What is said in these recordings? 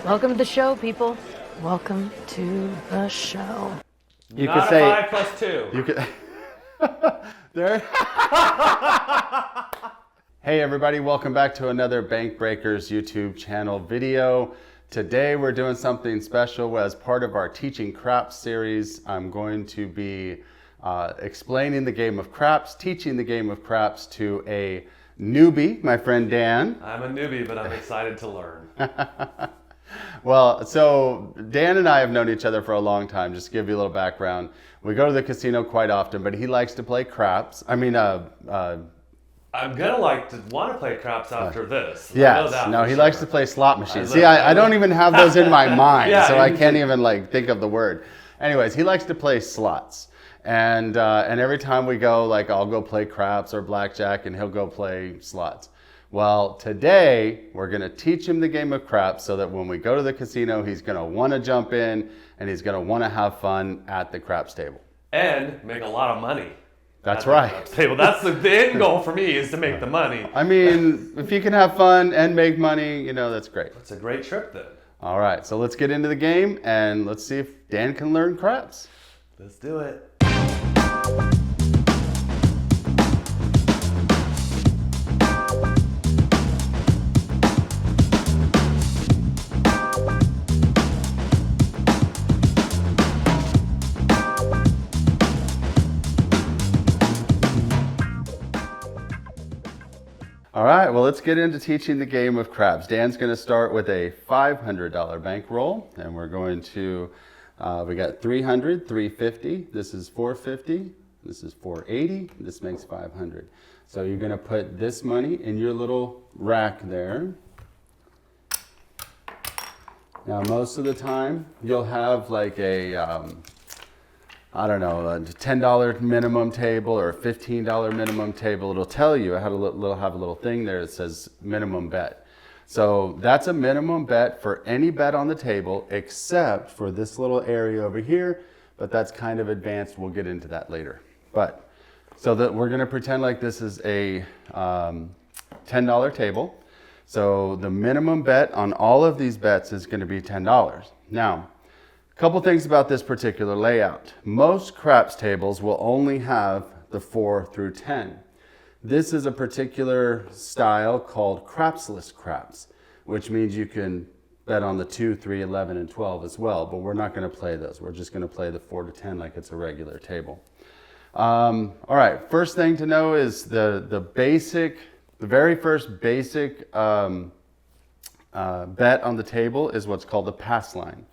Welcome to the show, people. Welcome to the show. You Not could say 5 plus 2. You could. There. Hey everybody, welcome back to another Bank Breakers YouTube channel video. Today we're doing something special as part of our Teaching Craps series. I'm going to be explaining the game of craps, teaching the game of craps to a newbie, my friend Dan. I'm a newbie, but I'm excited to learn. Well, so Dan and I have known each other for a long time. Just to give you a little background. We go to the casino quite often, but he likes to play craps. I'm gonna want to play craps after this. Yes, no, he likes to play slot machines. See, I don't even have those in my mind, Yeah, so I can't even think of the word. Anyways, he likes to play slots. And every time we go, I'll go play craps or blackjack and he'll go play slots. Well, today we're going to teach him the game of craps so that when we go to the casino, he's going to want to jump in and he's going to want to have fun at the craps table. And make a lot of money. That's right. Table. That's the end goal for me, is to make the money. I mean, if you can have fun and make money, that's great. It's a great trip then. All right, so let's get into the game and let's see if Dan can learn craps. Let's do it. All right, well, let's get into teaching the game of craps. Dan's going to start with a $500 bankroll, and we're going to, we got 300, 350, this is 450, this is 480, this makes 500. So you're going to put this money in your little rack there. Now, most of the time, you'll have I don't know, a $10 minimum table or a $15 minimum table. It'll tell you, have a little thing there that says minimum bet. So that's a minimum bet for any bet on the table except for this little area over here, but that's kind of advanced. We'll get into that later. But so that we're going to pretend like this is a $10 table. So the minimum bet on all of these bets is going to be $10. Now, couple things about this particular layout. Most craps tables will only have the 4 through 10. This is a particular style called crapsless craps, which means you can bet on the 2, 3, 11, and 12 as well, but we're not going to play those. We're just going to play the 4 to 10 like it's a regular table. All right, first thing to know is the very first basic bet on the table is what's called the pass line.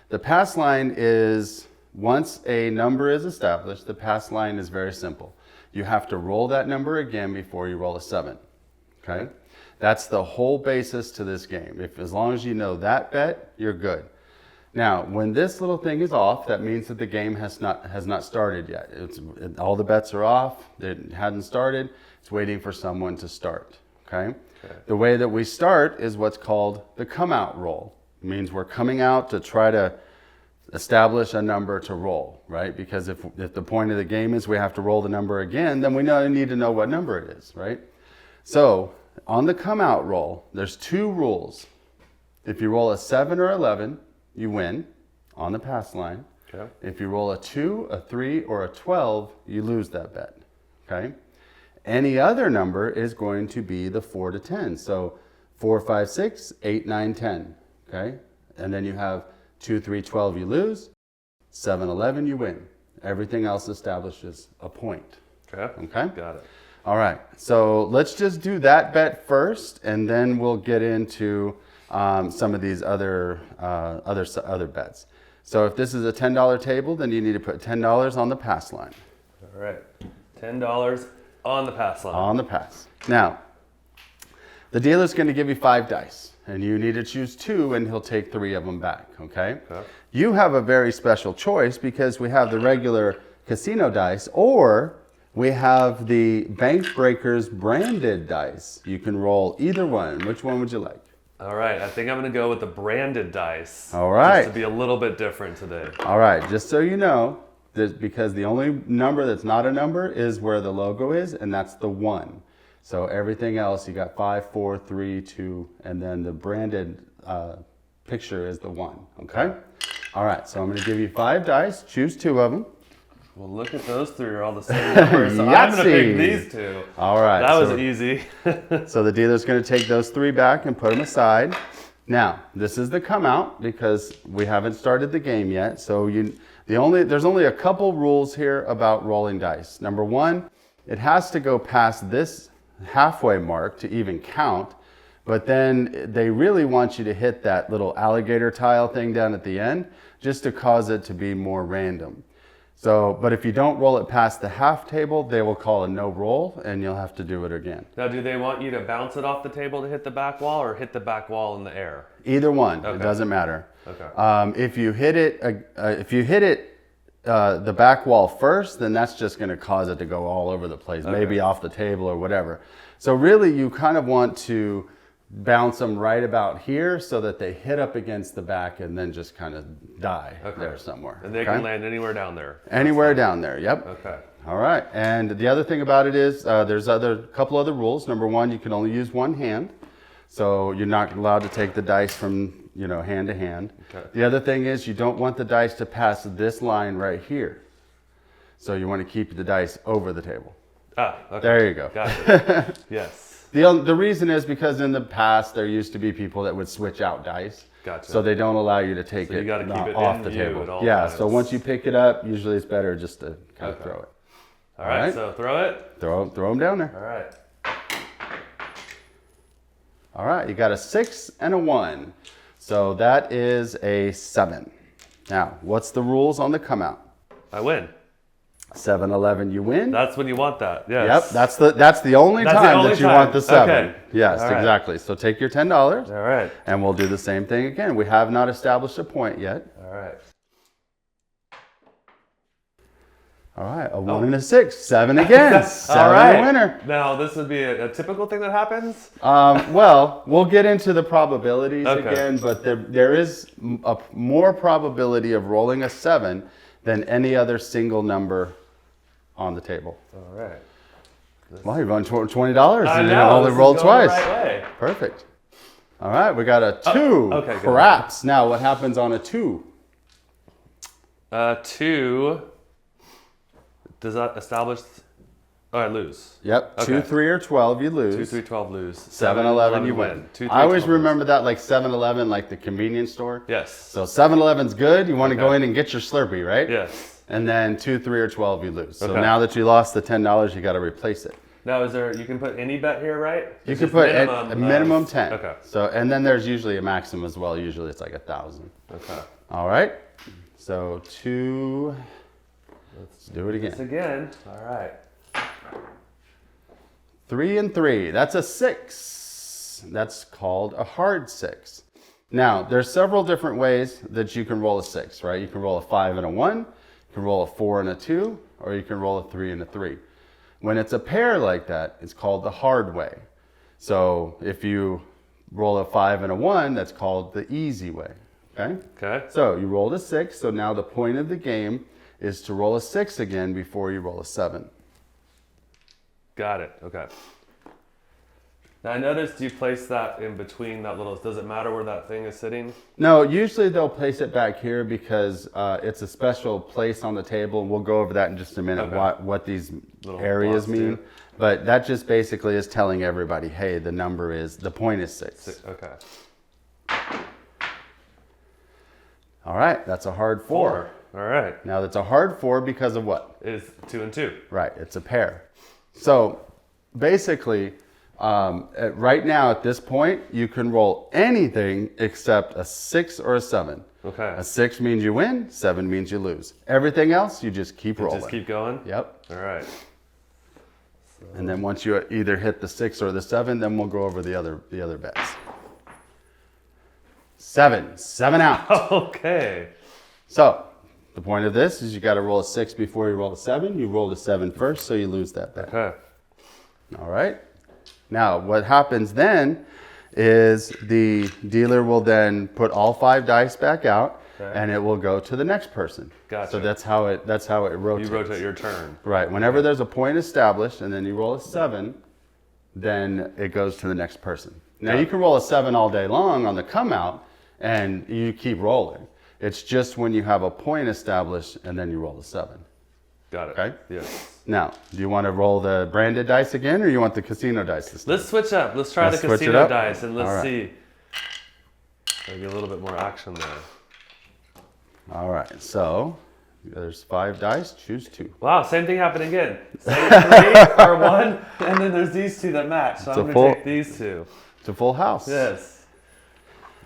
The pass line is, once a number is established, the pass line is very simple. You have to roll that number again before you roll a 7, okay? That's the whole basis to this game. As long as you know that bet, you're good. Now, when this little thing is off, that means that the game has not started yet. All the bets are off, it hadn't started, it's waiting for someone to start, okay? The way that we start is what's called the come out roll. It means we're coming out to try to establish a number to roll, right? Because if the point of the game is we have to roll the number again, then we need to know what number it is, right? So on the come out roll, there's 2 rules. If you roll a 7 or 11, you win on the pass line. Okay. If you roll a 2, a 3, or a 12, you lose that bet, okay? Any other number is going to be the 4 to 10. So 4, 5, 6, 8, 9, 10. Okay, and then you have 2, 3, 12, you lose. 7, 11, you win. Everything else establishes a point. Okay. Got it. All right. So let's just do that bet first, and then we'll get into some of these other bets. So if this is a $10 table, then you need to put $10 on the pass line. All right. $10 on the pass line. On the pass. Now, the dealer's going to give you 5 dice. And you need to choose 2, and he'll take 3 of them back, okay? You have a very special choice because we have the regular casino dice, or we have the Bank Breakers branded dice. You can roll either one. Which one would you like? All right, I think I'm going to go with the branded dice. All right. Just to be a little bit different today. All right, just so you know, because the only number that's not a number is where the logo is, and that's the 1. So everything else, you got 5, 4, 3, 2, and then the branded picture is the 1, okay? All right, so I'm going to give you 5 dice. Choose 2 of them. Well, look at those 3 are all the same numbers, so I'm going to pick these 2. All right. That was easy. So the dealer's going to take those 3 back and put them aside. Now, this is the come out because we haven't started the game yet. So there's only a couple rules here about rolling dice. Number 1, it has to go past this halfway mark to even count. But then they really want you to hit that little alligator tile thing down at the end just to cause it to be more random. So, but if you don't roll it past the half table, they will call a no roll and you'll have to do it again. Now, do they want you to bounce it off the table to hit the back wall or hit the back wall in the air? Either one, Okay. It doesn't matter. Okay. If you hit it, the back wall first, then that's just going to cause it to go all over the place, maybe off the table or whatever. So really, you kind of want to bounce them right about here so that they hit up against the back and then just kind of die there somewhere. And they can land anywhere down there. Anywhere down there, yep. Okay. All right, and the other thing about it is there's a couple other rules. Number 1, you can only use one hand. So you're not allowed to take the dice from, hand to hand. Okay. The other thing is you don't want the dice to pass this line right here. So you want to keep the dice over the table. Ah, okay. There you go. Gotcha. Yes. The reason is because in the past there used to be people that would switch out dice. Gotcha. So they don't allow you to take you gotta keep it off in the view table. at all Yeah, times. so once you pick it up, usually it's better just to kind of throw it. All right, so throw it. Throw them down there. All right. All right, you got a 6 and a 1. So that is a 7. Now, what's the rules on the come out? I win. 7-11, you win. That's when you want that. Yes. Yep, that's the only time that you want the 7. Okay. Yes, All right. exactly. So take your $10. All right. And we'll do the same thing again. We have not established a point yet. All right. All right, a 1 and a 6. 7 again. 7 All right. winner. Now, this would be a typical thing that happens? Well, we'll get into the probabilities Okay. again, but there is a more probability of rolling a 7 than any other single number on the table. All right. Well, you've won $20 I and you know, only this is rolled going the twice. right way. Perfect. All right, we got a 2. okay, good. Perhaps. Now, what happens on a 2? 2. Does that establish? Oh, I lose. Yep. Okay. 2, 3, or 12, you lose. 2, 3, 12, lose. 7-11, you win. 2, 3, I always 12, lose. remember that like 7-Eleven, like the convenience store. Yes. So 7-Eleven's good. You want to go in and get your Slurpee, right? Yes. And then 2, 3, or 12, you lose. So Okay. now that you lost the $10, you got to replace it. Now, you can put any bet here, right? You It's can just put a minimum 10. Okay. So, and then there's usually a maximum as well. Usually it's like 1,000. Okay. All right. So 2. Let's do it This again. again. All right. 3 and 3. That's a 6. That's called a hard 6. Now, there's several different ways that you can roll a 6, right? You can roll a 5 and a 1. You can roll a 4 and a 2, or you can roll a 3 and a 3. When it's a pair like that, it's called the hard way. So if you roll a 5 and a 1, that's called the easy way. Okay? Okay. So you rolled a 6, so now the point of the game is to roll a 6 again before you roll a 7. Got it. Okay. Now, I noticed you placed that in between that little. Does it matter where that thing is sitting? No, usually they'll place it back here because it's a special place on the table, and we'll go over that in just a minute, Okay. what these Little areas blocks mean. do. But that just basically is telling everybody, hey, the point is 6. Okay. All right, that's a hard 4. All right. Now that's a hard 4 because of what? It is 2 and 2. Right, it's a pair. So basically, right now at this point, you can roll anything except a 6 or a 7. Okay. A 6 means you win, 7 means you lose. Everything else, you just keep rolling. Just keep going? Yep. All right. And then once you either hit the 6 or the 7, then we'll go over the other bets. 7 out. Okay. So the point of this is you got to roll a 6 before you roll a 7. You rolled a 7 first, so you lose that bet. Okay. All right. Now what happens then is the dealer will then put all 5 dice back out, Okay. and it will go to the next person. Gotcha. So that's how it rotates. You rotate your turn. Right. Whenever there's a point established, and then you roll a 7, then it goes to the next person. Now Got you it. can roll a 7 all day long on the come out, and you keep rolling. It's just when you have a point established and then you roll a 7. Got it. Okay? Yes. Now, do you want to roll the branded dice again, or you want the casino dice this time? Let's switch up. Let's try Let's the switch it casino up? dice and let's All right. see. Maybe a little bit more action there. All right, so there's 5 dice, choose 2. Wow, same thing happened again. Say 3 or 1, and then there's these 2 that match. So I'm going to take these 2. It's a full house. Yes.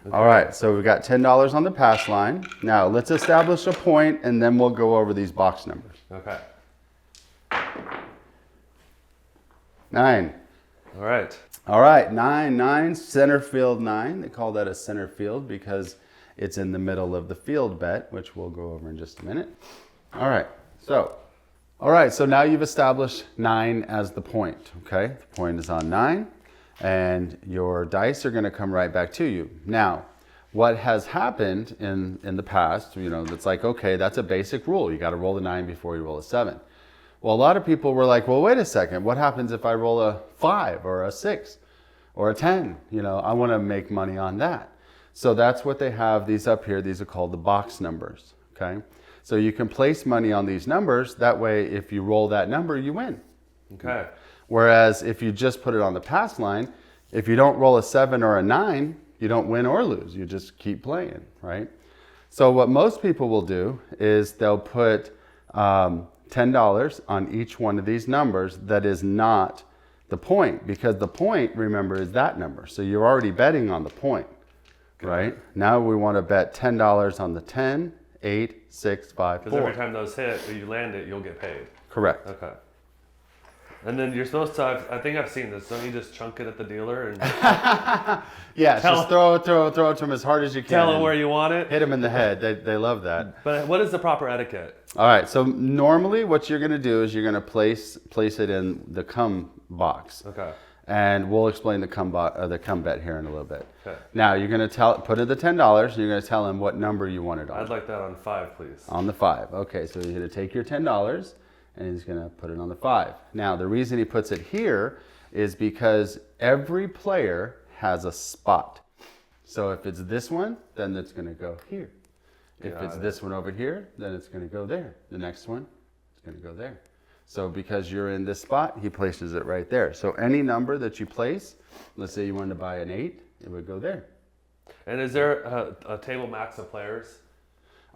Okay. All right, so we've got $10 on the pass line. Now, let's establish a point, and then we'll go over these box numbers. Okay. 9. All right. All right, 9, center field 9. They call that a center field because it's in the middle of the field bet, which we'll go over in just a minute. All right, so now you've established 9 as the point, okay? The point is on 9, and your dice are gonna come right back to you. Now, what has happened in the past, it's like, okay, that's a basic rule. You gotta roll the 9 before you roll a 7. Well, a lot of people were like, well, wait a second. What happens if I roll a 5 or a 6 or a 10? I want to make money on that. So that's what they have these up here. These are called the box numbers, okay? So you can place money on these numbers. That way, if you roll that number, you win. Okay. Whereas if you just put it on the pass line, if you don't roll a 7 or a 9, you don't win or lose. You just keep playing, right? So what most people will do is they'll put $10 on each one of these numbers that is not the point, because the point, remember, is that number. So you're already betting on the point, right? Now we want to bet $10 on the 10, 8, 6, 5, 4. Because every time those hit, or you land it, you'll get paid. Correct. Okay. And then you're supposed to, I think I've seen this, don't you just chunk it at the dealer and Yeah, just throw it to them as hard as you can. tell them where you want it? Hit them in the head. They love that. But what is the proper etiquette? All right, so normally what you're going to do is you're going to place it in the come box. Okay. And we'll explain the come bet here in a little bit. Okay. Now you're going to put in the $10, and you're going to tell him what number you want it on. I'd like that on 5, please. On the 5. Okay, so you're going to take your $10 and he's going to put it on the 5. Now the reason he puts it here is because every player has a spot. So if it's this one, then it's going to go here. If it's this one over here, then it's going to go there. The next one, it's going to go there. So because you're in this spot, he places it right there. So any number that you place, let's say you wanted to buy an 8, it would go there. And is there a table max of players?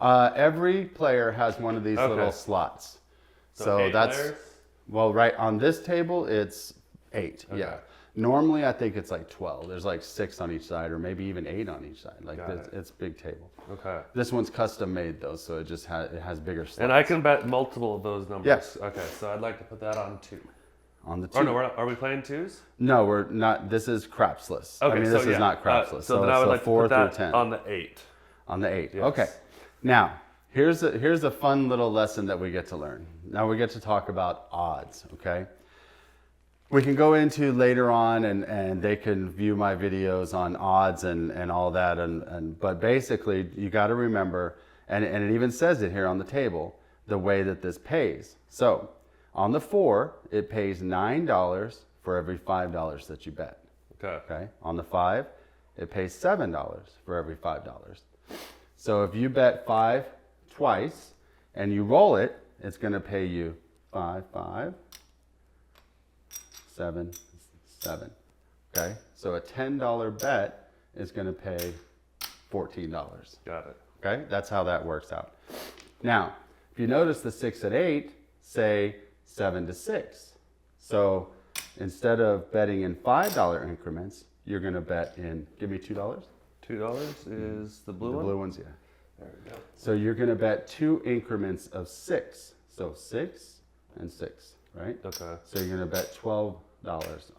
Every player has one of these little slots. So 8 that's, players? well, right on this table, it's 8, Okay. yeah. Normally, I think it's like 12. There's like 6 on each side, or maybe even 8 on each side. Like it's a big table. Okay. This one's custom made though, so it has bigger slots. And I can bet multiple of those numbers? Yes. Okay, so I'd like to put that on 2. On the 2. Oh no, are we playing 2s? No, we're not. This is crapsless. Okay, I mean, this is not crapsless. So then I would like to 4 put that through 10. on the 8. On the 8. Yes. Okay. Now, here's a fun little lesson that we get to learn. Now we get to talk about odds, okay? We can go into later on and they can view my videos on odds and all that. But basically, you got to remember, and it even says it here on the table, the way that this pays. So on the 4, it pays $9 for every $5 that you bet. Okay. On the 5, it pays $7 for every $5. So if you bet 5 twice and you roll it, it's going to pay you 5, 5, 7, 7. Okay. So a $10 bet is going to pay $14. Got it. Okay. That's how that works out. Now, if you notice the 6 and 8 say 7 to 6. So instead of betting in $5 increments, you're going to bet in, give me $2. $2 is the blue one? The blue ones, yeah. There we go. So you're going to bet 2 increments of 6. So 6 and 6, right? Okay. So you're going to bet $12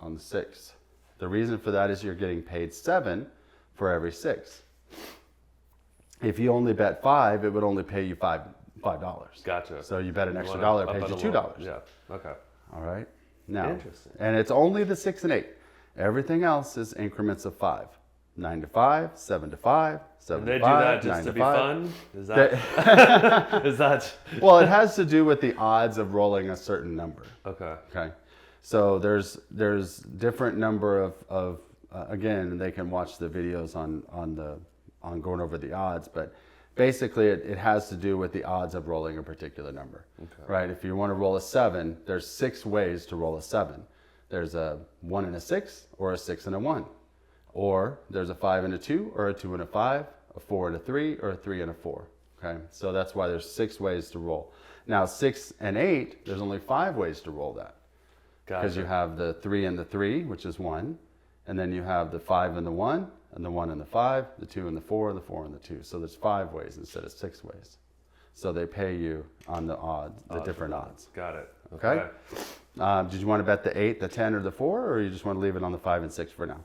on the 6. The reason for that is you're getting paid 7 for every 6. If you only bet 5, it would only pay you $5. Gotcha. So you bet an extra dollar, it pays you $2. Yeah. Okay. All right. Now, Interesting. and it's only the 6 and 8. Everything else is increments of 5. 9 to 5, 7 to 5, 7 And they to do 5, that just 9 to be 5. fun? Is that is that Well, it has to do with the odds of rolling a certain number. okay? Okay. So there's different number of again, they can watch the videos on on going over the odds, but basically it has to do with the odds of rolling a particular number, right? If you want to roll a 7, there's 6 ways to roll a 7. There's a 1 and a 6, or a 6 and a 1. Or there's a 5 and a 2, or a 2 and a 5, a 4 and a 3, or a 3 and a 4. Okay, so that's why there's 6 ways to roll. Now 6 and 8, there's only 5 ways to roll that. Because you have the 3 and the 3, which is 1, and then you have the 5 and the 1, and the 1 and the 5, the 2 and the 4, the 4 and the 2. So there's 5 ways instead of 6 ways. So they pay you on the odds, the different odds. Got it. Okay. Did you want to bet the 8, the 10, or the 4, or you just want to leave it on the 5 and 6 for now?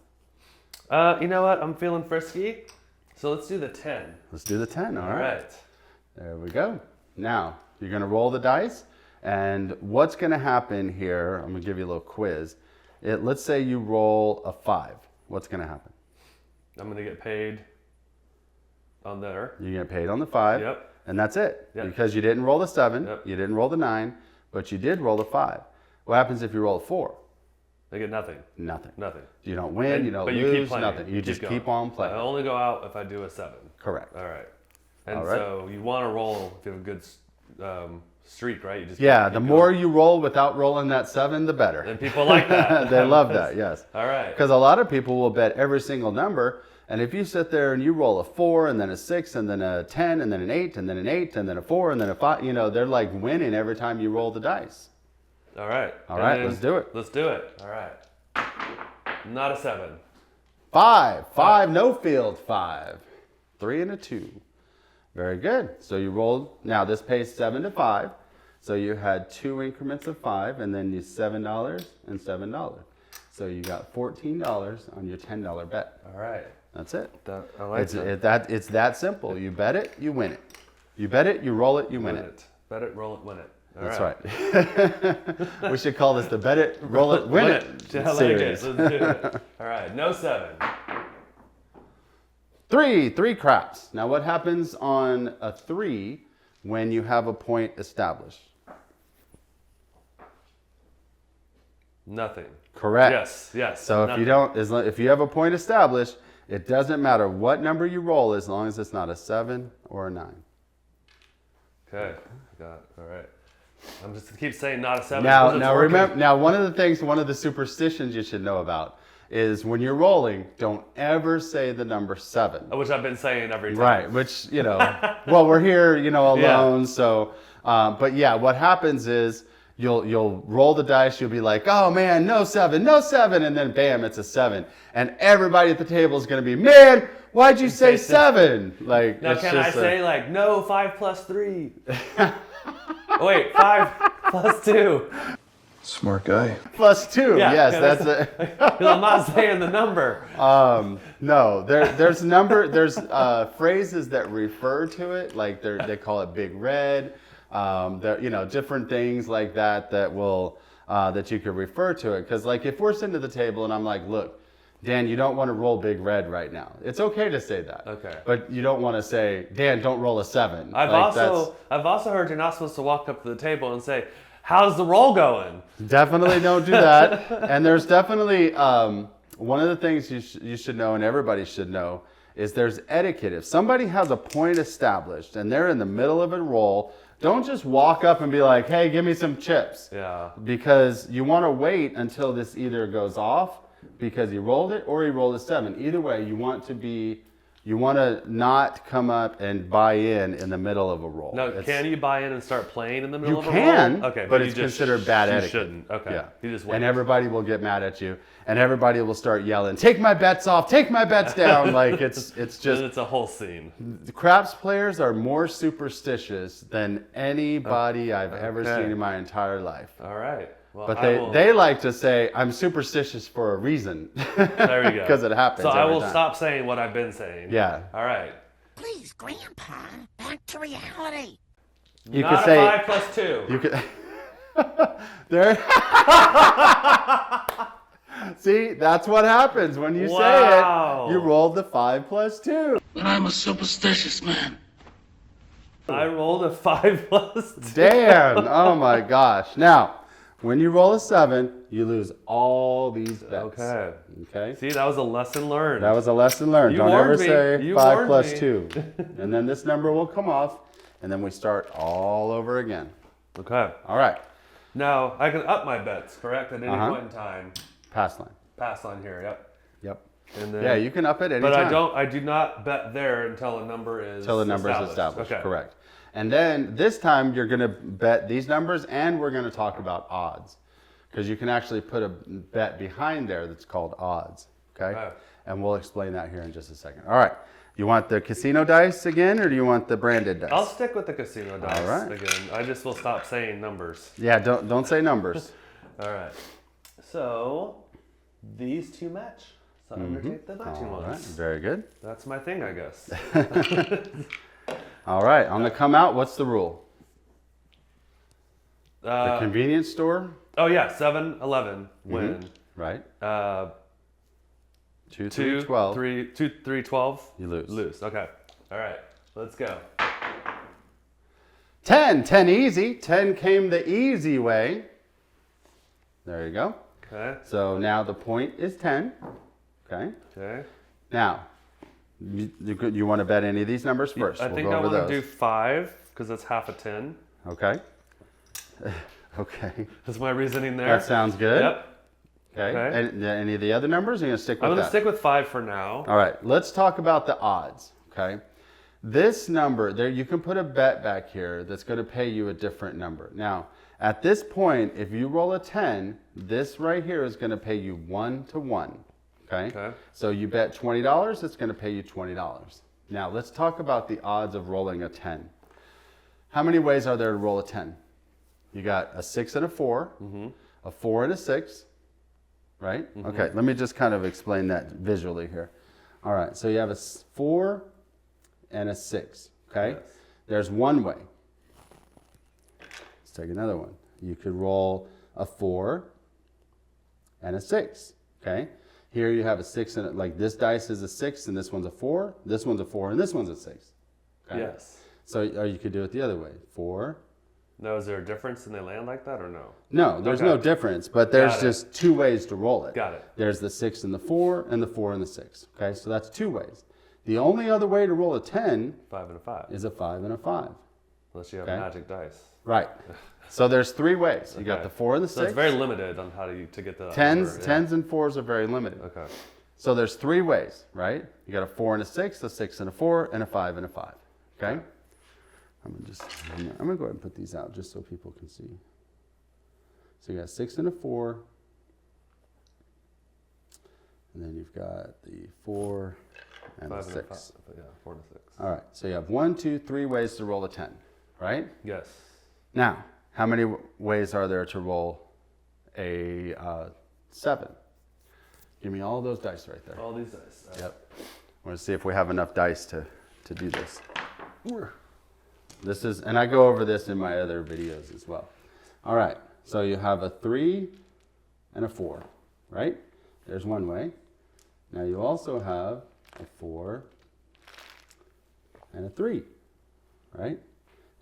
You know what? I'm feeling frisky, so let's do the 10. Let's do the 10. All right. right. There we go. Now you're going to roll the dice, and what's going to happen here? I'm going to give you a little quiz. Let's say you roll a 5. What's going to happen? I'm going to get paid on there. You get paid on the 5. Yep. And that's it. Yep. Because you didn't roll the 7, Yep. you didn't roll the 9, but you did roll the 5. What happens if you roll a 4? I get nothing. Nothing. Nothing. You don't win, you don't but lose, you keep playing. nothing. You just going. keep on I playing. only go out if I do a 7. Correct. All right. And All right. so you want to roll if you have a good streak, right? You just Yeah, keep the going. more you roll without rolling that 7, the better. And people like that. They love that, yes. All right. Because a lot of people will bet every single number, and if you sit there and you roll a 4, and then a 6, and then a 10, and then an 8, and then an 8, and then a 4, and then a 5, they're like winning every time you roll the dice. All right. All right, let's do it. Let's do it. All right. Not a 7. 5, no field, 5. 3 and a 2. Very good. So you rolled, now this pays 7 to 5. So you had 2 increments of 5, and then you $7 and $7. So you got $14 on your $10 bet. All right. That's it. I like It's that simple. You bet it, you win it. You bet it, you roll it, you win it. Bet it, roll it, win it. All That's right. We should call this the bet it, roll it, win it I like series. it. Let's do it. All right. No 7. 3 craps. Now what happens on a 3 when you have a point established? Nothing. Correct. Yes. So nothing. if you have a point established, it doesn't matter what number you roll as long as it's not a 7 or a 9. Okay. Got it. All right. I'm just keep saying not a 7. Now remember. Now one of the superstitions you should know about is when you're rolling, don't ever say the number 7. Which I've been saying every time. Right. Which well, we're here, alone. Yeah. So, but yeah, what happens is you'll roll the dice. You'll be like, oh man, no 7, and then bam, it's a 7, and everybody at the table is going to be, man, why'd you say 7? Like, now, can I say like no 5 plus 3? Oh, wait, 5 plus 2. Smart guy. Plus 2. Yeah, yes, that's it. Because I'm not saying the number. No, there's phrases that refer to it, like they call it Big Red. Different things like that that you could refer to it. Because like if we're sitting at the table and I'm like, look, Dan, you don't want to roll Big Red right now. It's okay to say that. Okay. But you don't want to say, Dan, don't roll a 7. I've also heard you're not supposed to walk up to the table and say, how's the roll going? Definitely don't do that. And there's definitely one of the things you should know, and everybody should know, is there's etiquette. If somebody has a point established and they're in the middle of a roll, don't just walk up and be like, hey, give me some chips. Yeah. Because you want to wait until this either goes off because he rolled it or he rolled a 7. Either way, you want to not come up and buy in the middle of a roll. No, can you buy in and start playing in the middle of a roll? You can, okay, but you it's just considered bad etiquette. You shouldn't. Okay. Yeah. You just wait. And everybody will get mad at you, and everybody will start yelling, "Take my bets off! Take my bets down!" Like it's just. And it's a whole scene. The craps players are more superstitious than anybody I've ever seen in my entire life. All right. Well, But they like to say, I'm superstitious for a reason. There we go. Because it happens. So I every will time. stop saying what I've been saying. Yeah. All right. Please, Grandpa, back to reality. You Not could say 5 plus 2. You could. There. See, that's what happens when you say it. You rolled the 5 plus 2. I'm a superstitious man. I rolled a 5 plus 2. Damn. Oh my gosh. Now, when you roll a 7, you lose all these bets. Okay. Okay. See, that was a lesson learned. That was a lesson learned. You Don't ever warned me. say You 5 warned plus me. 2. And then this number will come off, and then we start all over again. Okay. All right. Now, I can up my bets, correct? At any Uh-huh. point in time. Pass line. Pass on here, yep. Yep. And then, Yeah, you can up it any But time. I do not bet there until a number is Until the number is established. Okay. Correct. And then this time you're going to bet these numbers, and we're going to talk about odds. Because you can actually put a bet behind there that's called odds. Okay? Okay. And we'll explain that here in just a second. All right. You want the casino dice again, or do you want the branded dice? I'll stick with the casino dice right. again. I just will stop saying numbers. Yeah, don't say numbers. All right. So these two match. So I'm gonna take the matching All right. ones. Very good. That's my thing, I guess. All right. On the come out, what's the rule? The Uh, convenience store, oh yeah, 7-11 win. right? 2, 2, 3, 12. 3, 12. You lose. Lose. Okay. All right. Let's go. 10 easy. 10 came the easy way. There you go. Okay. So now the point is 10. Okay. Okay. Now, you want to bet any of these numbers first? I think I want to do 5 because that's half a 10. Okay. Okay. That's my reasoning there. That sounds good. Yep. Okay. Okay. And any of the other numbers? Are you going to stick with I'm that? going to stick with 5 for now. All right. Let's talk about the odds. Okay. This number, there you can put a bet back here that's going to pay you a different number. Now, at this point, if you roll a 10, this right here is going to pay you 1 to 1. Okay? Okay. So you bet $20, it's going to pay you $20. Now, let's talk about the odds of rolling a 10. How many ways are there to roll a 10? You got a 6 and a 4, a 4 and a 6, right? Okay, let me just kind of explain that visually here. All right, so you have a 4 and a 6, okay? Yes. There's one way. Let's take another one. You could roll a 4 and a 6, okay? Here you have a 6 and like this dice is a 6 and this one's a 4, this one's a 4 and this one's a 6. Okay? Yes. So or you could do it the other way. 4. Now, is there a difference when they land like that or no? No, there's Okay. no difference, but there's Got it. just 2 ways to roll it. Got it. There's the 6 and the 4 and the 4 and the 6. Okay, so that's 2 ways. The only other way to roll a 10 5 and a 5. is a 5 and a 5. Unless you have Okay. magic dice. Right. So there's 3 ways. You got Okay. the 4 and the 6. So it's very limited on how to get the Tens number, and 4s are very limited. Yeah. Okay. So there's 3 ways, right? You got a 4 and a 6, a 6 and a 4, and a 5 and a 5. Okay? I'm gonna go ahead and put these out just so people can see. So you got a 6 and a 4, and then you've got the 4 and a 5 6. and a 5. Yeah, 4 and a 6. All right. So you have 1, 2, 3 ways to roll a 10, right? Yes. Now, how many ways are there to roll a 7? Give me all those dice right there. All these dice. Yep. I want to see if we have enough dice to do this. This is, and I go over this in my other videos as well. All right. So you have a 3 and a 4, right? There's one way. Now you also have a 4 and a 3, right?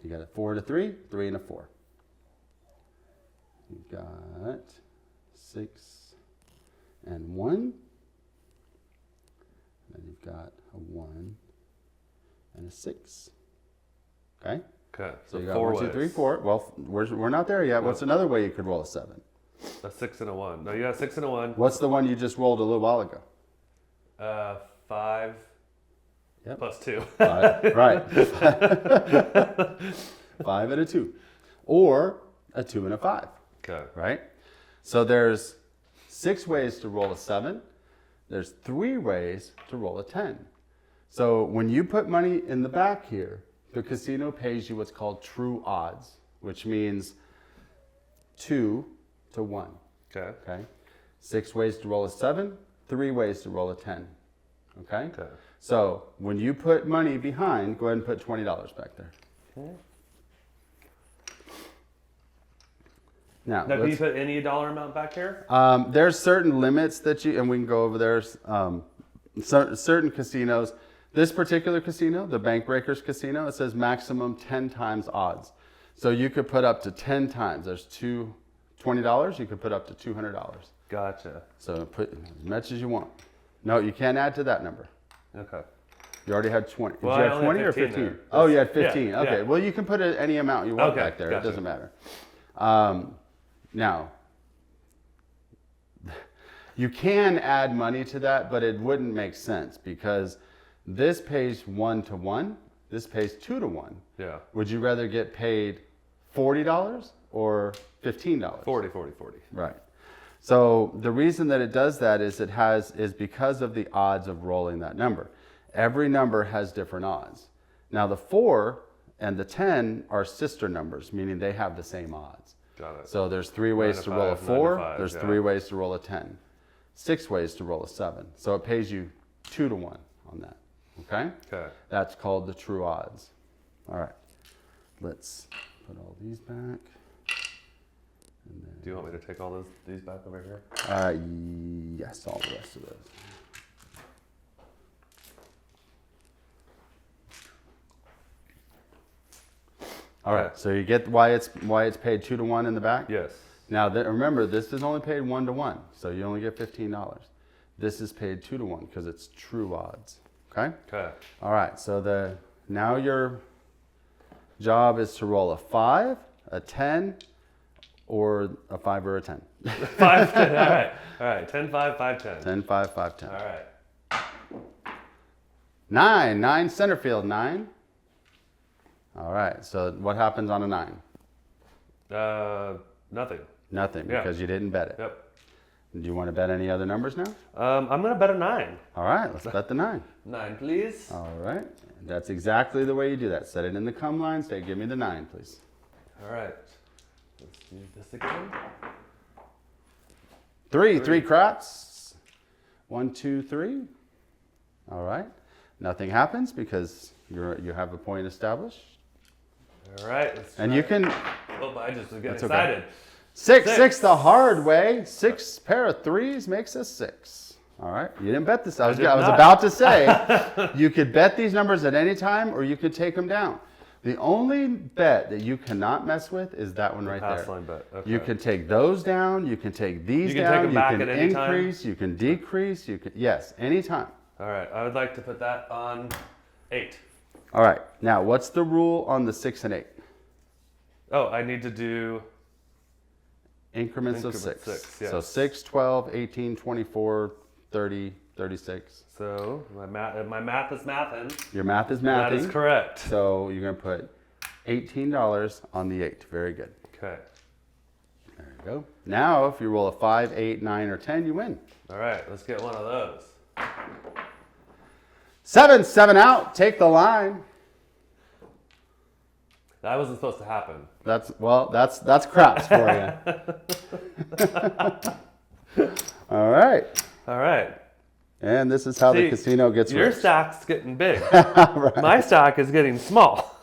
You got a 4 and a 3, 3 and a 4. You've got 6 and 1. Then you've got a 1 and a 6. Okay? Okay. So So you got 4 1, 2, ways. 3, 4. Well, we're not there yet. What's another way you could roll a 7? A 6 and a 1. No, you got 6 and a 1. What's the one you just rolled a little while ago? 5 Yep. plus 2. 5, right. 5 and a 2. Or a 2 and a 5, Okay. right? So there's 6 ways to roll a 7. There's 3 ways to roll a 10. So when you put money in the back here, the casino pays you what's called true odds, which means 2 to 1. Okay. Okay? 6 ways to roll a 7, 3 ways to roll a 10. Okay? Okay. So when you put money behind, go ahead and put $20 back there. Okay. Now, Now, can you let's- put any dollar amount back here? there's certain limits that you, and we can go over there. Certain casinos, this particular casino, the Bank Breakers Casino, it says maximum 10 times odds. So you could put up to 10 times. There's two $20, you could put up to $200. Gotcha. So put as much as you want. No, you can't add to that number. Okay. You already had 20. Well, Did you I have only 20 had or 15 15? there. Oh, you had 15. Yeah, Okay. yeah. Well, you can put any amount you want Okay, back there. gotcha. It doesn't matter. Now, you can add money to that, but it wouldn't make sense because this pays 1 to 1. This pays 2 to 1. Yeah. Would you rather get paid $40 or $15? 40, 40, 40. Right. So the reason that it does that is because of the odds of rolling that number. Every number has different odds. Now the 4 and the 10 are sister numbers, meaning they have the same odds. Got it. So there's 3 ways 9 to to roll a 5, 4, 9 to 5, there's yeah. 3 ways to roll a 10, 6 ways to roll a 7. So it pays you 2 to 1 on that. Okay? Okay. That's called the true odds. All right. Let's put all these back. And then, Do you want me to take all these back over here? yes, all the rest of those. All right, so you get why it's paid 2 to 1 in the back? Yes. Now remember, this is only paid 1 to 1, so you only get $15. This is paid 2 to 1 because it's true odds. Okay? Okay. All right, so now your job is to roll a 5, a 10, or a 5 or a 10. 5, 10. All right. All right. 10, 5, 5, 10. 10, 5, 5, 10. All right. 9 center field, 9. All right, so what happens on a 9? Nothing. Nothing, Yeah. because you didn't bet it. Yep. Do you want to bet any other numbers now? I'm going to bet a 9. All right, let's bet the 9. 9, please. All right, that's exactly the way you do that. Set it in the come line, say, give me the 9, please. All right. Let's do this again. 3 craps. 1, 2, 3. All right, nothing happens because you have a point established. All right. Let's And try you it. can, Oh, I just was getting That's okay. excited. 6 the hard way. 6 pair of 3s makes a 6. All right, you didn't bet this. I was did about not. to say, you could bet these numbers at any time or you could take them down. The only bet that you cannot mess with is that one right Pass there. line bet. Okay. You can take those down, you can take these You can take down, them you back can at any time? increase, you can decrease, yes, anytime. All right. I would like to put that on 8. All right, now what's the rule on the 6 and 8? Oh, I need to do Increments of Increment 6. 6, yes. So 6, 12, 18, 24, 30, 36. So my math is mathin'. Your math is That is mathing. correct. So you're going to put $18 on the 8. Very good. Okay. There you go. Now, if you roll a 5, 8, 9, or 10, you win. All right. Let's get one of those. 7 out. Take the line. That wasn't supposed to happen. That's craps for you. All right. All right. And this is how the See, casino gets Your rich. stack's getting big. Right. My stack is getting small.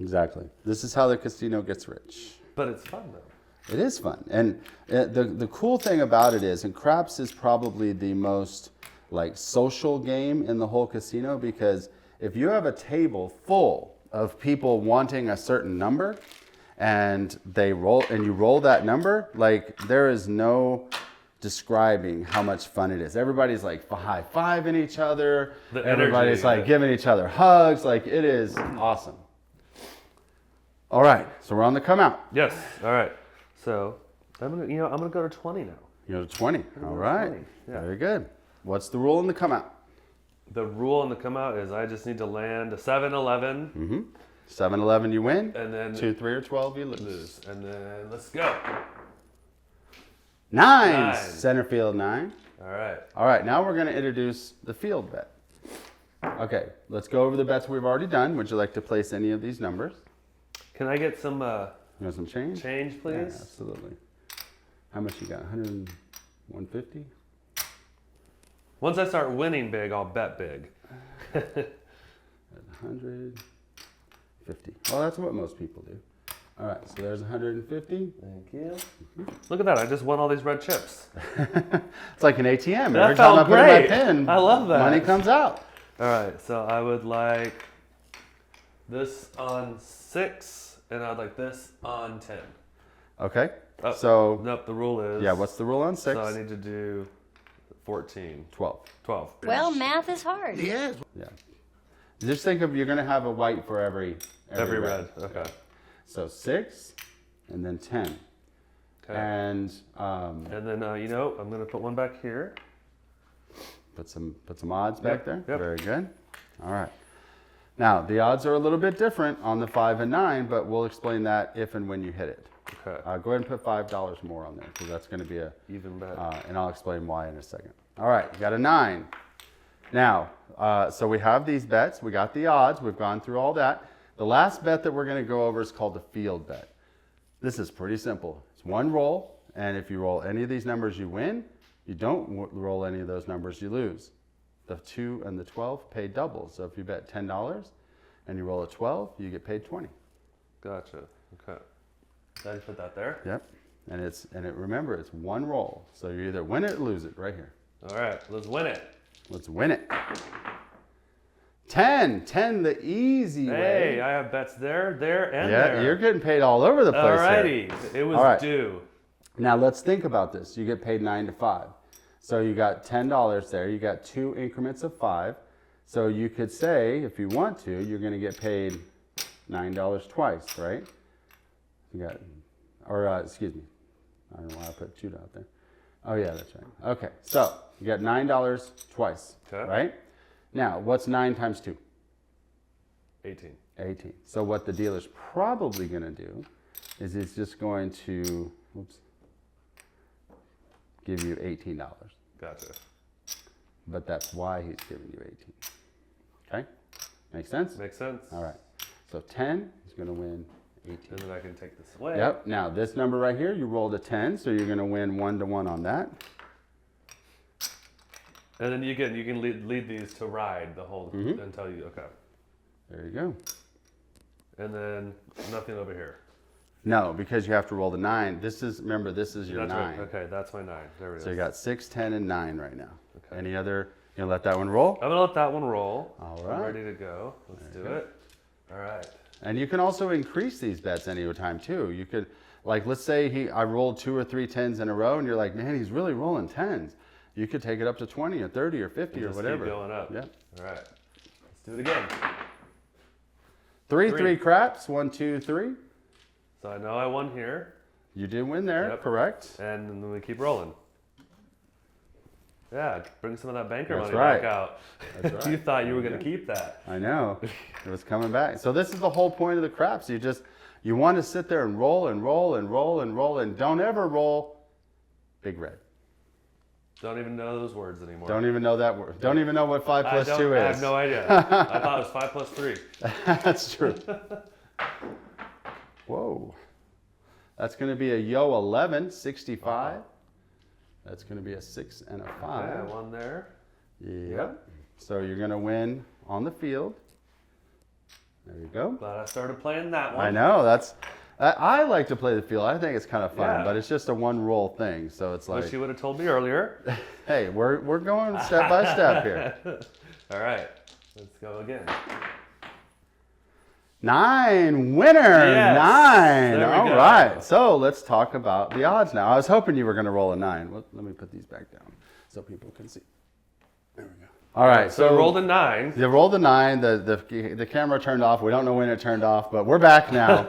Exactly. This is how the casino gets rich. But it's fun though. It is fun. And the cool thing about it is, and craps is probably the most like social game in the whole casino, because if you have a table full of people wanting a certain number and you roll that number, like there is no describing how much fun it is. Everybody's like high-fiving each other. The Everybody's energy, like giving each other hugs. Like it is awesome. All right, so we're on the come out. Yes. All right. So I'm gonna go to 20 now. You go to 20. All right. 20, yeah. Very good. What's the rule in the come out? The rule in the come out is I just need to land a 7, 11, 7, 11, you win. and then 2, 3, or 12, you lose. lose. And then let's go. 9, 9. center field 9. All right. All right, now we're going to introduce the field bet. Okay, let's go over the bets we've already done. Would you like to place any of these numbers? Can I get some You want some change? change, Yeah, please? absolutely. How much you got? 150? Once I start winning big, I'll bet big. 150. Well, that's what most people do. All right, so there's 150. Thank you. Look at that! I just won all these red chips. It's like an ATM. That Every time I felt put in my great. pin, I love that. money comes out. All right, so I would like this on 6, and I'd like this on 10. Okay. Oh, So nope, the rule is. yeah, what's the rule on 6? So I need to do 14. 12. 12. Well, math is hard. Yes. Yeah. Just think of you're going to have a white for every Red. Okay. So 6 and then 10. Okay. And then I'm going to put one back here. put some odds back there. Yep. Very good. All right. Now, the odds are a little bit different on the 5 and 9, but we'll explain that if and when you hit it. Okay. Go ahead and put $5 more on there because that's going to be a Even bet. and I'll explain why in a second. All right, you got a 9. Now, so we have these bets. We got the odds. We've gone through all that. The last bet that we're going to go over is called the field bet. This is pretty simple. It's one roll, and if you roll any of these numbers, you win. You don't roll any of those numbers, you lose. The 2 and the 12 pay double. So if you bet $10 and you roll a 12, you get paid 20. Gotcha. Okay. Did I put that there? Yep. And remember, it's one roll. So you either win it or lose it right here. All right. Let's win it. Let's win it. 10, the easy way. Hey, I have bets there, and there. Yeah, you're getting paid all over the place. Alrighty. Here. It was All right. due. Now let's think about this. You get paid 9 to 5. So you got $10 there. You got 2 increments of 5. So you could say, if you want to, you're going to get paid $9 twice, right? You got, excuse me. I don't know why I put 2 out there. Oh yeah, that's right. Okay, so you got $9 twice, Okay. right? Now, what's 9 times 2? 18. 18. So what the dealer's probably going to do is it's just going to, give you $18. Gotcha. But that's why he's giving you 18. Okay? Make sense? Makes sense. All right. So 10, he's going to win 18. And then I can take this away. Yep. Now this number right here, you rolled a 10, so you're going to win 1 to 1 on that. And then you can lead these to ride the whole until you okay. There you go. And then nothing over here. No, because you have to roll the 9. Remember, this is your That's 9. right. Okay, that's my 9. There it is. So you got 6, 10, and 9 right now. Okay. Any other? You gonna let that one roll? I'm gonna let that one roll. All I'm right. ready to go. Let's do it. All right. And you can also increase these bets any time too. You could, like, let's say I rolled 2 or 3 10s in a row, and you're like, man, he's really rolling 10s. You could take it up to 20 or 30 or 50 And or just whatever. Keep going up. Yep. All right. Let's do it again. 3 craps. 1, 2, 3. So I know I won here. You did win there, Yep. correct? And then we keep rolling. Yeah, bring some of that banker That's money right. back out. That's right. You thought you were going to keep that. I know. It was coming back. So this is the whole point of the craps. You want to sit there and roll and roll and roll and roll, and don't ever roll big red. Don't even know those words anymore. Don't even know that word. Don't even know what 5 plus 2 is. I have no idea. I thought it was 5 plus 3. That's true. Whoa. That's going to be a yo 11, 65. That's going to be a 6 and a 5. Yeah, one there. Yep. So you're going to win on the field. There you go. Glad I started playing that one. I know. I like to play the field. I think it's kind of fun, Yeah. but it's just a one roll thing. So it's like, Wish you would have told me earlier. hey, we're going step by step here. All right, let's go again. 9, winner, Yes. 9. There we All go. right. So let's talk about the odds now. I was hoping you were going to roll a 9. Well, let me put these back down so people can see. There we go. All right. So rolled a 9. You rolled a 9. The camera turned off. We don't know when it turned off, but we're back now.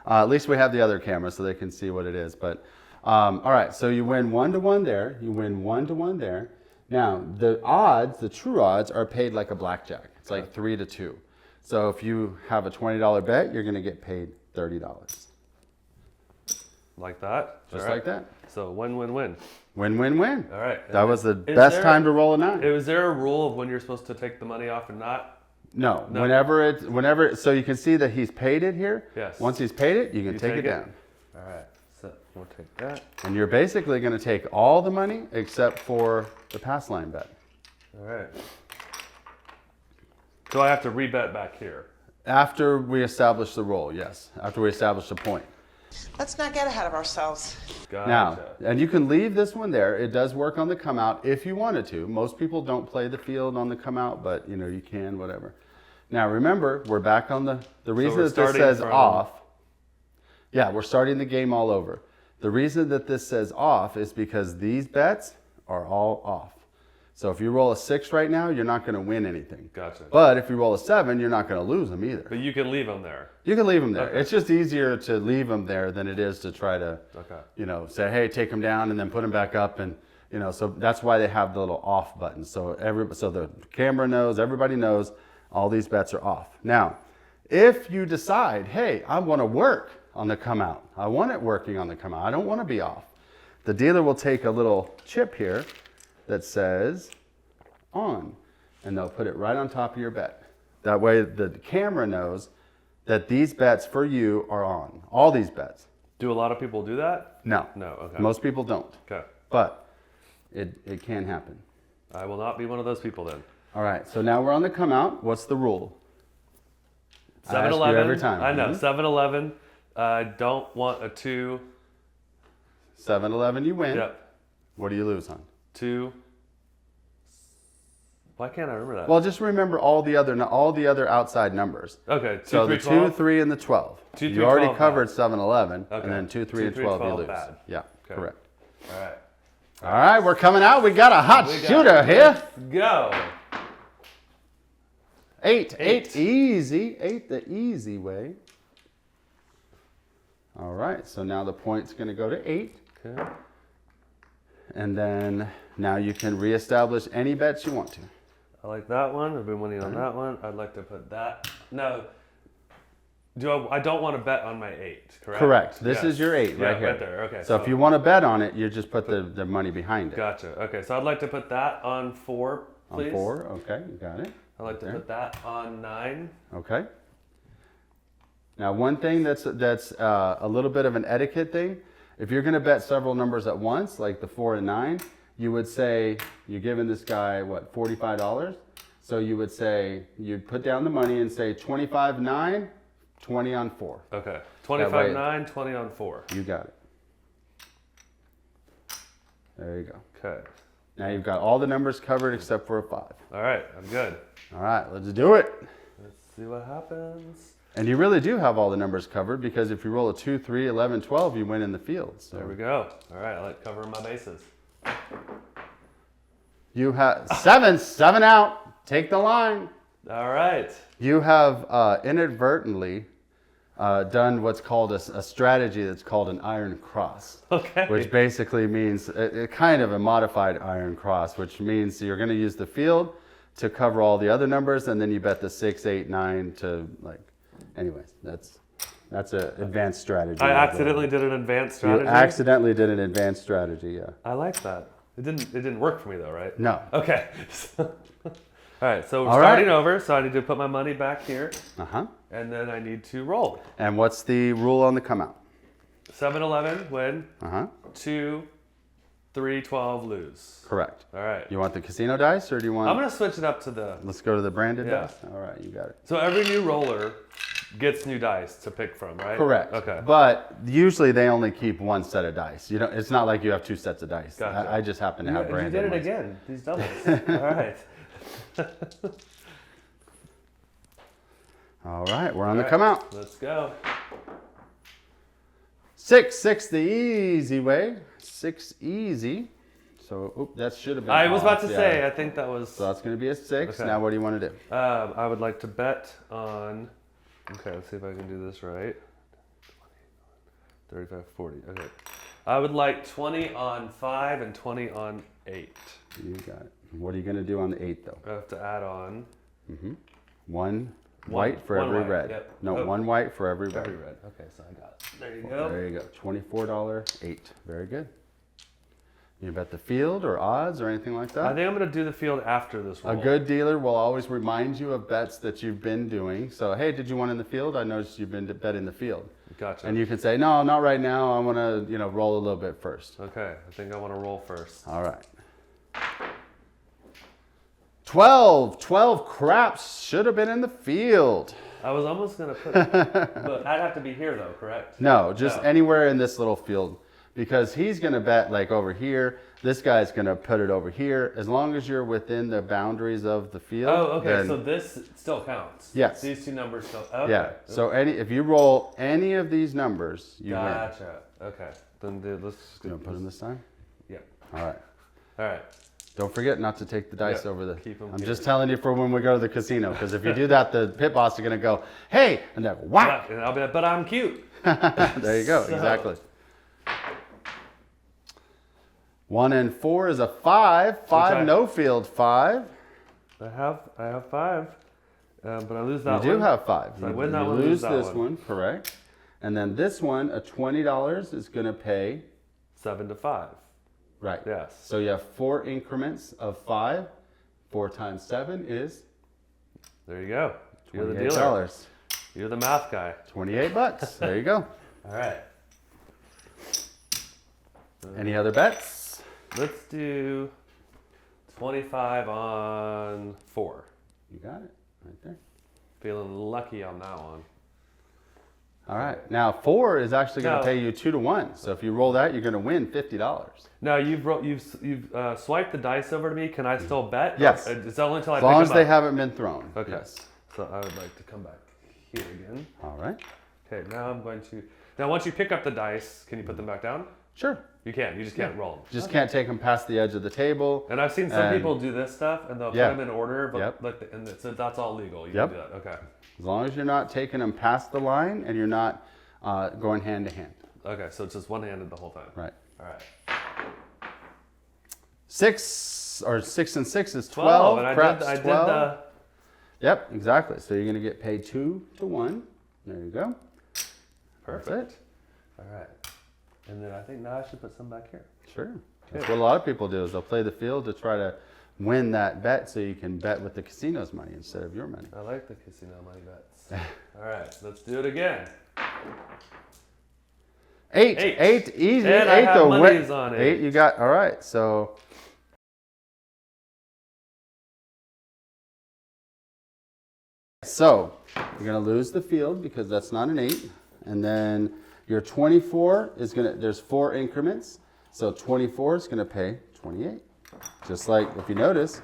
At least we have the other camera so they can see what it is. But all right. So you win 1 to 1 there. You win 1 to 1 there. Now the odds, the true odds, are paid like a blackjack. It's like 3 to 2. So if you have a $20 bet, you're going to get paid $30. Like that? Just All right. like that. So win, win, win. Win, win, win. All right. That was the Is best there- time to roll a 9. Is there a rule of when you're supposed to take the money off and not? No, No. whenever, so you can see that he's paid it here. Yes. Once he's paid it, you can take it down. All right. So we'll take that. And you're basically going to take all the money except for the pass line bet. All right. So I have to rebet back here. After we establish the roll, yes. After we establish the point. Let's not get ahead of ourselves. Gotcha. Now, and you can leave this one there. It does work on the come out if you wanted to. Most people don't play the field on the come out, but you can, whatever. Now remember, we're back on the reason we're that this starting says from- off. Yeah, we're starting the game all over. The reason that this says off is because these bets are all off. So if you roll a 6 right now, you're not going to win anything. Gotcha. But if you roll a 7, you're not going to lose them either. But you can leave them there. You can leave them there. Okay. It's just easier to leave them there than it is to try to, say, hey, take them down and then put them back up. And, so that's why they have the little off button. So the camera knows, everybody knows all these bets are off. Now, if you decide, hey, I want to work on the come out. I want it working on the come out. I don't want to be off. The dealer will take a little chip here that says on, and they'll put it right on top of your bet. That way the camera knows that these bets for you are on, all these bets. Do a lot of people do that? No. No, okay. Most people don't. Okay. But it can happen. I will not be one of those people then. All right, so now we're on the come out. What's the rule? 7-Eleven. Every time. I know, 7-Eleven. I don't want a 2. 7-Eleven, you win. Yep. What do you lose on? 2. Why can't I remember that? Well, just remember all the other outside numbers. Okay, 2, So 3, the 12. 2, 3, and the 12. 2, 3, you already 12 covered bad. 7-Eleven, Okay. and then 2, 3, 2, and 3, 12 you 12 lose. bad. Yeah, Okay. correct. All right. All right, we're coming out. We got a hot We got shooter it. here. Go. 8 easy. 8 the easy way. All right, so now the point's going to go to 8. Okay. And then now you can reestablish any bets you want to. I like that one. I've been winning on that one. I'd like to put that. No. I don't want to bet on my 8, correct? Correct. This Yes. is your 8 right Yeah, here. right there. Okay. So if you want to bet on it, you just put the money behind it. Gotcha. Okay, so I'd like to put that on 4, please. On 4, okay, you got it. I'd like to put that on 9. Okay. Now, one thing that's a little bit of an etiquette thing, if you're going to bet several numbers at once, like the 4 and 9, you would say, you're giving this guy, what, $45? So you would say, you'd put down the money and say 25, 9, 20 on 4. Okay. 25, 9, 20 on 4. You got it. There you go. Okay. Now you've got all the numbers covered except for a 5. All right, I'm good. All right, let's do it. Let's see what happens. And you really do have all the numbers covered because if you roll a 2, 3, 11, 12, you win in the field. So. There we go. All right, I like covering my bases. You have 7 out. Take the line. All right. You have inadvertently done what's called a strategy that's called an iron cross. Okay. Which basically means kind of a modified iron cross, which means you're going to use the field to cover all the other numbers, and then you bet the 6, 8, 9 to like. Anyways, that's an advanced strategy. I accidentally did an advanced strategy. You accidentally did an advanced strategy, yeah. I like that. It didn't work for me though, right? No. Okay. All right, so we're All starting right. over. So I need to put my money back here, Uh-huh. and then I need to roll. And what's the rule on the come out? 7-11 win. Uh-huh. 2, 3, 12 lose. Correct. All right. You want the casino dice or do you want... I'm gonna switch it up to the. Let's go to the branded Yeah. dice. All right, you got it. So every new roller gets new dice to pick from, right? Correct. Okay. But usually they only keep one set of dice. You don't. It's not like you have 2 sets of dice. Gotcha. I just happen to have You branded did it ones. again. These doubles. All right. All right, we're on the All right, come out. Let's go. 6 the easy way. 6 easy. So oop, that should have been. I was about to off, say. yeah. I think that was. So that's going to be a 6. Okay. Now what do you want to do? I would like to bet on. Okay, let's see if I can do this right. 35, 40. Okay. I would like 20 on 5 and 20 on 8. You got it. What are you going to do on the 8 though? I have to add on. One white for one every white, red. yep. No, Oh. one white for every red. Every red. Okay, so I got it. There you go. There you go. $24, 8. Very good. You bet the field or odds or anything like that? I think I'm going to do the field after this roll. A good dealer will always remind you of bets that you've been doing. So, hey, did you want in the field? I noticed you've been betting the field. Gotcha. And you can say, no, not right now. I want to, roll a little bit first. Okay, I think I want to roll first. All right. 12 craps should have been in the field. I was almost going to put it, but I'd have to be here though, correct? No, just No. anywhere in this little field. Because he's going to bet like over here. This guy's going to put it over here. As long as you're within the boundaries of the field. Oh, okay. then- So this still counts. Yes. These two numbers still. Okay. Yeah. So if you roll any of these numbers, you win. Gotcha. Okay. Then let's You want to put them this time? Yeah. All right. All right. Don't forget not to take the dice Yeah, over the. keep 'em I'm here. just telling you for when we go to the casino, because if you do that, the pit boss is going to go, hey, and then whack. And I'll be like, but I'm cute. There you go. So- Exactly. 1 and 4 is a 5. 5 I- no field 5. I have 5, but I lose that You one. do have 5. So I You, win that you one, lose lose that this one. one, correct? And then this one, a $20 is going to pay. 7 to 5. Right. Yes. So you have 4 increments of 5. 4 times 7 is There you go. You're the dealer. $28. You're the math guy. $28. There you go. All right. Any other bets? Let's do 25 on 4. You got it right there. Feeling lucky on that one. All right. Now 4 is actually going to No. pay you 2 to 1. So if you roll that, you're going to win $50. Now you've swiped the dice over to me. Can I still bet? Yes. Or it's only until I As pick long as them they up? haven't been thrown. Okay. Yes. So I would like to come back here again. All right. Okay. Now I'm going to. Now once you pick up the dice, can you put them back down? Sure. You can. You just can't roll them. Just can't take them past the edge of the table. And I've seen some And- people do this stuff, and they'll Yeah. put them in order, but Yep. so that's all legal. You Yep. can do that. Okay. As long as you're not taking them past the line and you're not going hand to hand. Okay. So it's just one-handed the whole time. Right. All right. 6 and 6 is 12. And I Craps did 12. the. Yep, exactly. So you're going to get paid 2 to 1. There you go. Perfect. That's it. All right. And then I think now I should put some back here. Sure. That's what a lot of people do is they'll play the field to try to win that bet so you can bet with the casino's money instead of your money. I like the casino money bets. All right, let's do it again. 8. Eight. 8, easy. And I 8 have to monies win. on 8, you got. All right. So you're going to lose the field because that's not an 8. And then your 24 is going to, there's 4 increments. So 24 is going to pay 28. Just like if you notice,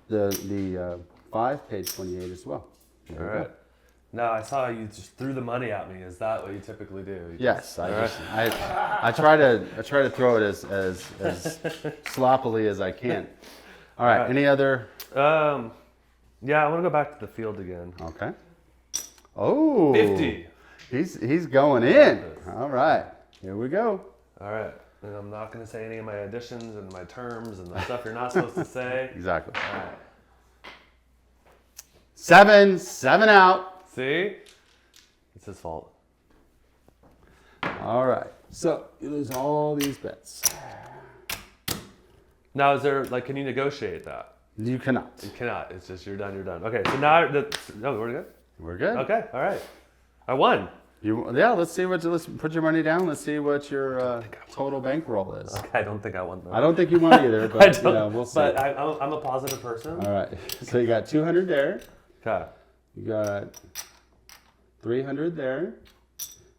the 5 paid 28 as well. There All you go. right. Now I saw you just threw the money at me. Is that what you typically do? You Yes, just- I all just right. I try to throw it as sloppily as I can. All right. Alright. Any other? Yeah, I want to go back to the field again. Okay. Oh, 50. He's going in. All right. Here we go. All right. And I'm not going to say any of my additions and my terms and the stuff you're not supposed to say. Exactly. All right. 7 out. See? It's his fault. All right. So you lose all these bets. Now, is there, like, can you negotiate that? You cannot. You cannot. It's just you're done, you're done. Okay, so now, no, we're good? We're good. Okay, all right. I won. Let's see let's put your money down. Let's see what your total bankroll is. I don't think I won, though. I don't think you won either, I but don't, we'll see. But I'm a positive person. All right. So you got 200 there. Okay. You got 300 there.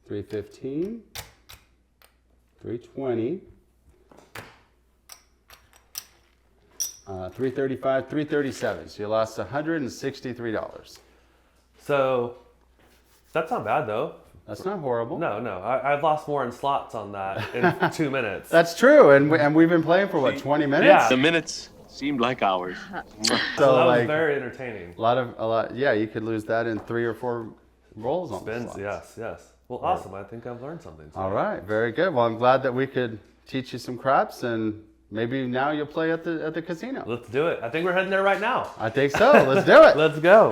315. 320. 335, 337. So you lost $163. So that's not bad, though. That's not horrible. No, I've lost more in slots on that in 2 minutes. That's true, and we've been playing for what, 20 minutes? Yeah. The minutes seemed like hours. So that So was like very entertaining. a lot. Yeah, you could lose that in 3 or 4 rolls on the Spins, slots. yes. Well, awesome. I think I've learned something. All right, very good. Well, I'm glad that we could teach you some craps, and maybe now you'll play at the casino. Let's do it. I think we're heading there right now. I think so. Let's do it. Let's go.